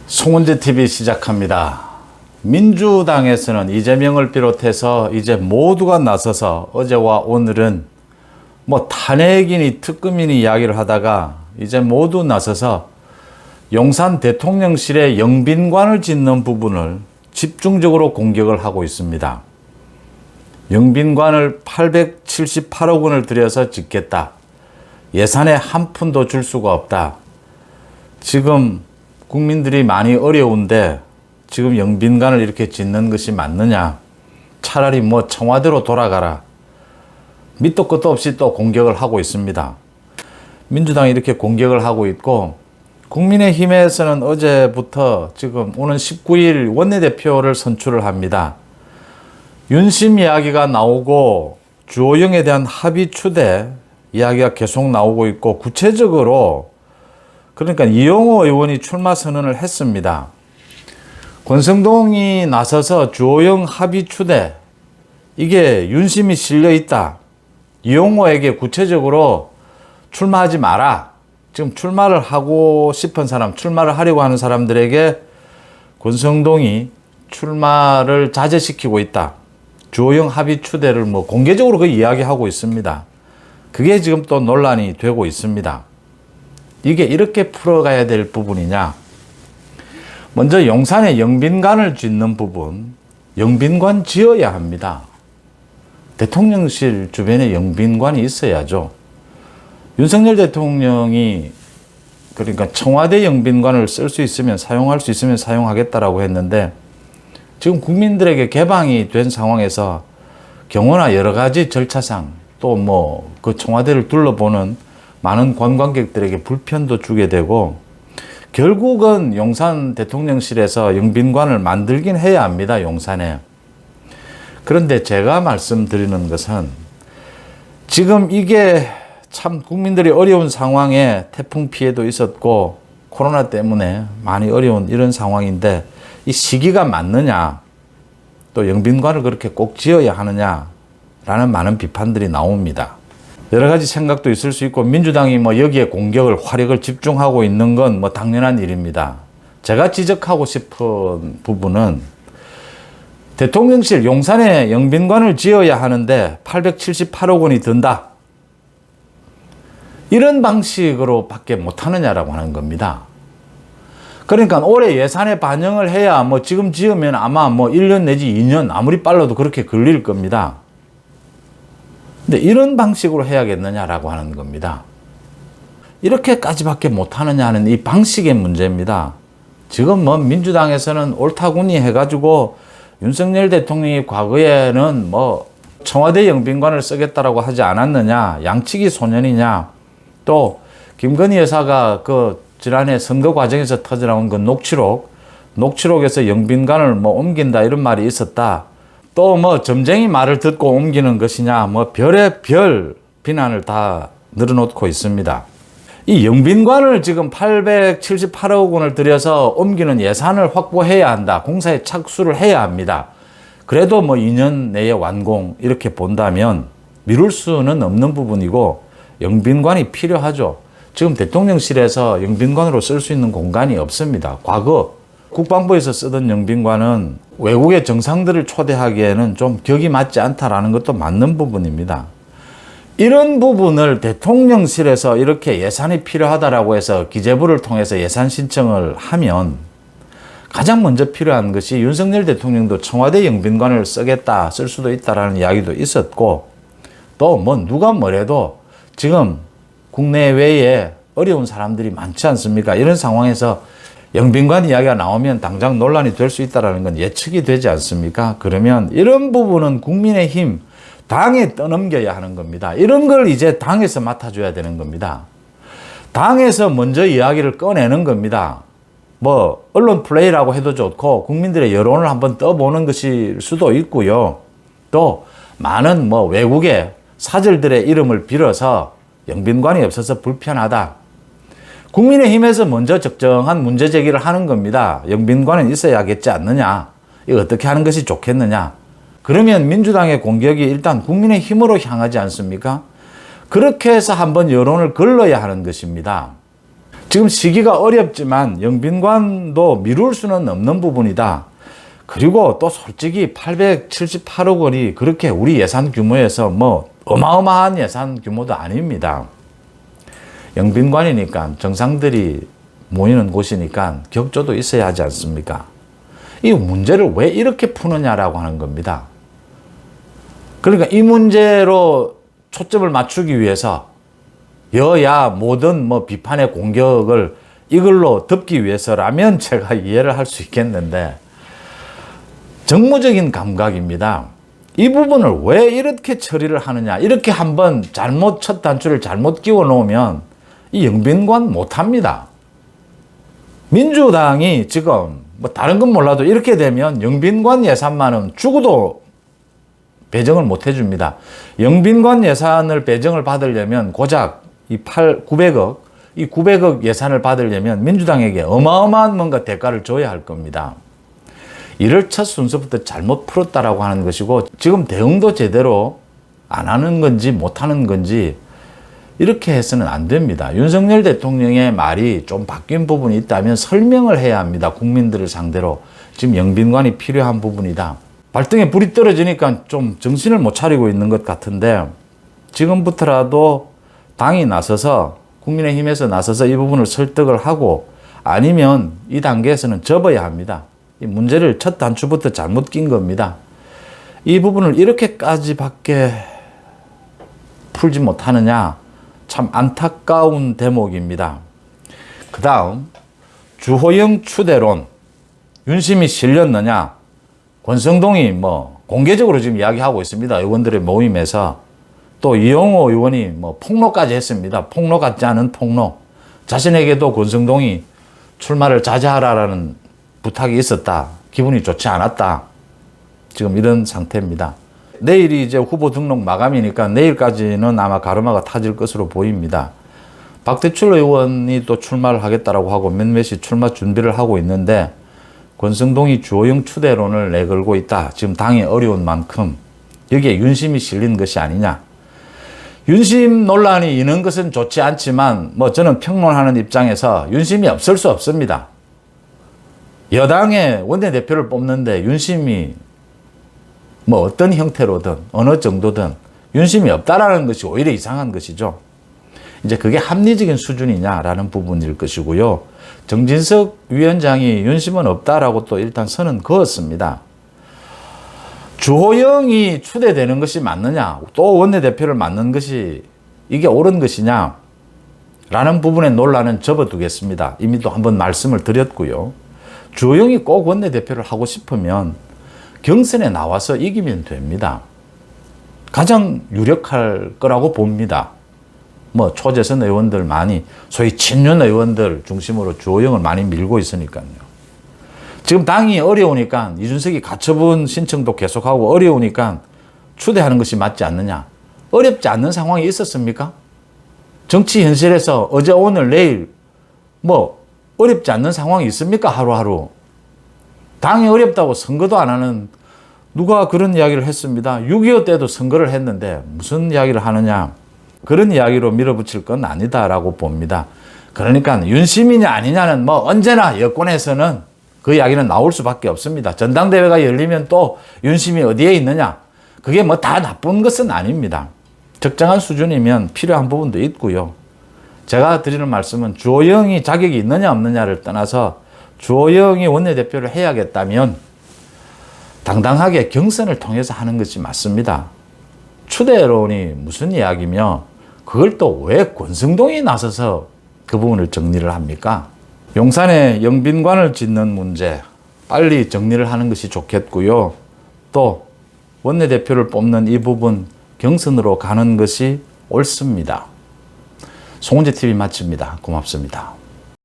송은재 TV 시작합니다. 민주당에서는 이재명을 비롯해서 이제 모두가 나서서 어제와 오늘은 탄핵이니 특검이니 이야기를 하다가 이제 모두 나서서 용산 대통령실에 영빈관을 짓는 부분을 집중적으로 공격을 하고 있습니다. 영빈관을 878억 원을 들여서 짓겠다. 예산에 한 푼도 줄 수가 없다. 지금 국민들이 많이 어려운데 지금 영빈관을 이렇게 짓는 것이 맞느냐. 차라리 청와대로 돌아가라. 밑도 끝도 없이 또 공격을 하고 있습니다. 민주당이 이렇게 공격을 하고 있고, 국민의힘에서는 어제부터 지금 오는 19일 원내대표를 선출을 합니다. 윤심 이야기가 나오고 주호영에 대한 합의 추대 이야기가 계속 나오고 있고, 구체적으로 그러니까 이용호 의원이 출마 선언을 했습니다. 권성동이 나서서 주호영 합의 추대, 이게 윤심이 실려 있다. 이용호에게 구체적으로 출마하지 마라. 지금 출마를 하고 싶은 사람, 출마를 하려고 하는 사람들에게 권성동이 출마를 자제시키고 있다. 주호영 합의 추대를 공개적으로 그 이야기하고 있습니다. 그게 지금 또 논란이 되고 있습니다. 이게 이렇게 풀어가야 될 부분이냐. 먼저 용산에 영빈관을 짓는 부분, 영빈관 지어야 합니다. 대통령실 주변에 영빈관이 있어야죠. 윤석열 대통령이 그러니까 청와대 영빈관을 쓸 수 있으면 사용할 수 있으면 사용하겠다라고 했는데, 지금 국민들에게 개방이 된 상황에서 경호나 여러 가지 절차상 또 그 청와대를 둘러보는 많은 관광객들에게 불편도 주게 되고, 결국은 용산 대통령실에서 영빈관을 만들긴 해야 합니다. 용산에. 그런데 제가 말씀드리는 것은 지금 이게 참 국민들이 어려운 상황에 태풍 피해도 있었고 코로나 때문에 많이 어려운 이런 상황인데, 이 시기가 맞느냐, 또 영빈관을 그렇게 꼭 지어야 하느냐라는 많은 비판들이 나옵니다. 여러 가지 생각도 있을 수 있고, 민주당이 여기에 공격을, 화력을 집중하고 있는 건 당연한 일입니다. 제가 지적하고 싶은 부분은 대통령실 용산에 영빈관을 지어야 하는데 878억 원이 든다. 이런 방식으로 밖에 못하느냐라고 하는 겁니다. 그러니까 올해 예산에 반영을 해야 지금 지으면 아마 1년 내지 2년 아무리 빨라도 그렇게 걸릴 겁니다. 근데 이런 방식으로 해야겠느냐라고 하는 겁니다. 이렇게까지밖에 못하느냐는 이 방식의 문제입니다. 지금 민주당에서는 옳다구니 해가지고 윤석열 대통령이 과거에는 청와대 영빈관을 쓰겠다라고 하지 않았느냐, 양치기 소년이냐, 또 김건희 여사가 그 지난해 선거 과정에서 터져나온 그 녹취록에서 영빈관을 옮긴다 이런 말이 있었다. 또 점쟁이 말을 듣고 옮기는 것이냐, 별의별 비난을 다 늘어놓고 있습니다. 이 영빈관을 지금 878억 원을 들여서 옮기는 예산을 확보해야 한다. 공사에 착수를 해야 합니다. 그래도 2년 내에 완공 이렇게 본다면 미룰 수는 없는 부분이고, 영빈관이 필요하죠. 지금 대통령실에서 영빈관으로 쓸 수 있는 공간이 없습니다. 과거 국방부에서 쓰던 영빈관은 외국의 정상들을 초대하기에는 좀 격이 맞지 않다라는 것도 맞는 부분입니다. 이런 부분을 대통령실에서 이렇게 예산이 필요하다라고 해서 기재부를 통해서 예산 신청을 하면 가장 먼저 필요한 것이, 윤석열 대통령도 청와대 영빈관을 쓰겠다, 쓸 수도 있다라는 이야기도 있었고, 또 누가 뭐래도 지금 국내외에 어려운 사람들이 많지 않습니까? 이런 상황에서 영빈관 이야기가 나오면 당장 논란이 될 수 있다는 건 예측이 되지 않습니까? 그러면 이런 부분은 국민의힘 당에 떠넘겨야 하는 겁니다. 이런 걸 이제 당에서 맡아줘야 되는 겁니다. 당에서 먼저 이야기를 꺼내는 겁니다. 언론 플레이라고 해도 좋고 국민들의 여론을 한번 떠보는 것일 수도 있고요. 또 많은 외국의 사절들의 이름을 빌어서 영빈관이 없어서 불편하다. 국민의힘에서 먼저 적정한 문제 제기를 하는 겁니다. 영빈관은 있어야겠지 않느냐. 이거 어떻게 하는 것이 좋겠느냐. 그러면 민주당의 공격이 일단 국민의힘으로 향하지 않습니까? 그렇게 해서 한번 여론을 걸러야 하는 것입니다. 지금 시기가 어렵지만 영빈관도 미룰 수는 없는 부분이다. 그리고 또 솔직히 878억 원이 그렇게 우리 예산 규모에서 뭐 어마어마한 예산 규모도 아닙니다. 영빈관이니까 정상들이 모이는 곳이니까 격조도 있어야 하지 않습니까? 이 문제를 왜 이렇게 푸느냐라고 하는 겁니다. 그러니까 이 문제로 초점을 맞추기 위해서 여야 모든 뭐 비판의 공격을 이걸로 덮기 위해서라면 제가 이해를 할 수 있겠는데, 정무적인 감각입니다. 이 부분을 왜 이렇게 처리를 하느냐. 이렇게 한번 첫 단추를 잘못 끼워 놓으면 이 영빈관 못합니다. 민주당이 지금 뭐 다른 건 몰라도 이렇게 되면 영빈관 예산만은 죽어도 배정을 못 해줍니다. 영빈관 예산을 배정을 받으려면 고작 이 900억, 이 900억 예산을 받으려면 민주당에게 어마어마한 뭔가 대가를 줘야 할 겁니다. 이를 첫 순서부터 잘못 풀었다라고 하는 것이고, 지금 대응도 제대로 안 하는 건지 못 하는 건지 이렇게 해서는 안 됩니다. 윤석열 대통령의 말이 좀 바뀐 부분이 있다면 설명을 해야 합니다. 국민들을 상대로. 지금 영빈관이 필요한 부분이다. 발등에 불이 떨어지니까 좀 정신을 못 차리고 있는 것 같은데, 지금부터라도 당이 나서서, 국민의힘에서 나서서 이 부분을 설득을 하고, 아니면 이 단계에서는 접어야 합니다. 이 문제를 첫 단추부터 잘못 낀 겁니다. 이 부분을 이렇게까지밖에 풀지 못하느냐, 참 안타까운 대목입니다. 그 다음, 주호영 추대론, 윤심이 실렸느냐, 권성동이 뭐 공개적으로 지금 이야기하고 있습니다. 의원들의 모임에서. 또 이용호 의원이 뭐 폭로까지 했습니다. 폭로 같지 않은 폭로. 자신에게도 권성동이 출마를 자제하라라는 부탁이 있었다. 기분이 좋지 않았다. 지금 이런 상태입니다. 내일이 이제 후보 등록 마감이니까 내일까지는 아마 가르마가 타질 것으로 보입니다. 박대출 의원이 또 출마를 하겠다라고 하고 몇몇이 출마 준비를 하고 있는데, 권성동이 주호영 추대론을 내걸고 있다. 지금 당이 어려운 만큼 여기에 윤심이 실린 것이 아니냐. 윤심 논란이 있는 것은 좋지 않지만 뭐 저는 평론하는 입장에서 윤심이 없을 수 없습니다. 여당의 원내대표를 뽑는데 윤심이 뭐 어떤 형태로든 어느 정도든 윤심이 없다라는 것이 오히려 이상한 것이죠. 이제 그게 합리적인 수준이냐라는 부분일 것이고요. 정진석 위원장이 윤심은 없다라고 또 일단 선은 그었습니다. 주호영이 추대되는 것이 맞느냐, 또 원내대표를 맡는 것이 이게 옳은 것이냐 라는 부분의 논란은 접어두겠습니다. 이미 또 한번 말씀을 드렸고요. 주호영이 꼭 원내대표를 하고 싶으면 경선에 나와서 이기면 됩니다. 가장 유력할 거라고 봅니다. 뭐 초재선 의원들 많이, 소위 친윤 의원들 중심으로 주호영을 많이 밀고 있으니까요. 지금 당이 어려우니까 이준석이 가처분 신청도 계속하고 어려우니까 추대하는 것이 맞지 않느냐. 어렵지 않는 상황이 있었습니까? 정치 현실에서 어제 오늘 내일 뭐 어렵지 않는 상황이 있습니까? 하루하루. 당이 어렵다고 선거도 안 하는, 누가 그런 이야기를 했습니다. 6.25 때도 선거를 했는데 무슨 이야기를 하느냐. 그런 이야기로 밀어붙일 건 아니다라고 봅니다. 그러니까 윤심이냐 아니냐는 뭐 언제나 여권에서는 그 이야기는 나올 수밖에 없습니다. 전당대회가 열리면 또 윤심이 어디에 있느냐. 그게 뭐 다 나쁜 것은 아닙니다. 적정한 수준이면 필요한 부분도 있고요. 제가 드리는 말씀은 주호영이 자격이 있느냐 없느냐를 떠나서 주호영이 원내대표를 해야겠다면 당당하게 경선을 통해서 하는 것이 맞습니다. 추대론이 무슨 이야기며 그걸 또 왜 권성동이 나서서 그 부분을 정리를 합니까? 용산에 영빈관을 짓는 문제 빨리 정리를 하는 것이 좋겠고요. 또 원내대표를 뽑는 이 부분 경선으로 가는 것이 옳습니다. 송은재 TV 마칩니다. 고맙습니다.